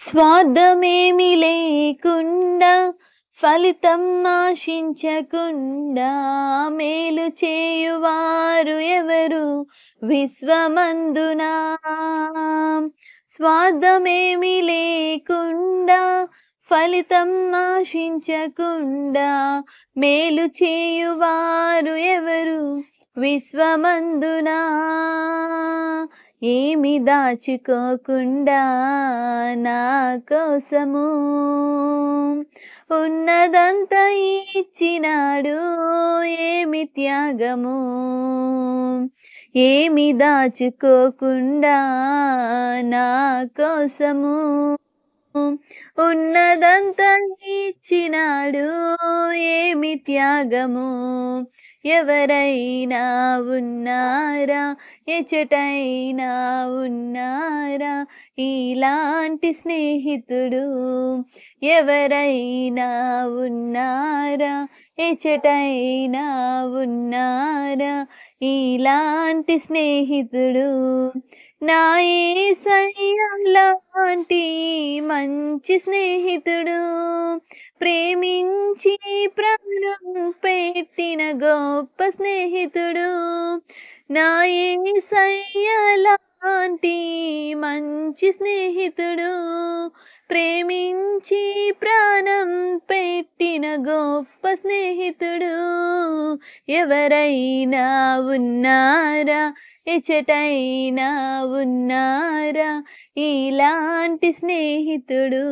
స్వార్థమేమి లేకుండా ఫలితం ఆశించకుండా మేలు చేయువారు ఎవరు విశ్వమందునా. స్వార్థమేమి లేకుండా ఫలితం ఆశించకుండా మేలు చేయువారు ఎవరు విశ్వమందునా. ఏమి దాచుకోకుండా నా కోసము ఉన్నదంతా ఇచ్చినాడు, ఏమి త్యాగము. ఏమి దాచుకోకుండా నా కోసము ఉన్నదంతా ఇచ్చినాడు, ఏమి త్యాగము. ఎవరైనా ఉన్నారా, ఎచటైనా ఉన్నారా ఇలాంటి స్నేహితుడు. ఎవరైనా ఉన్నారా, ఎచటైనా ఉన్నారా ఇలాంటి స్నేహితుడు. నా యేసయ్య లాంటి మంచి స్నేహితుడు, ప్రేమించి ప్రాణం పెట్టిన గొప్ప స్నేహితుడు. నా యేసయ్య లాంటి మంచి స్నేహితుడు, ప్రేమించి ప్రాణం పెట్టిన గొప్ప స్నేహితుడు. ఎవరైనా ఉన్నారా, ఎచటైనా ఉన్నారా ఇలాంటి స్నేహితుడు.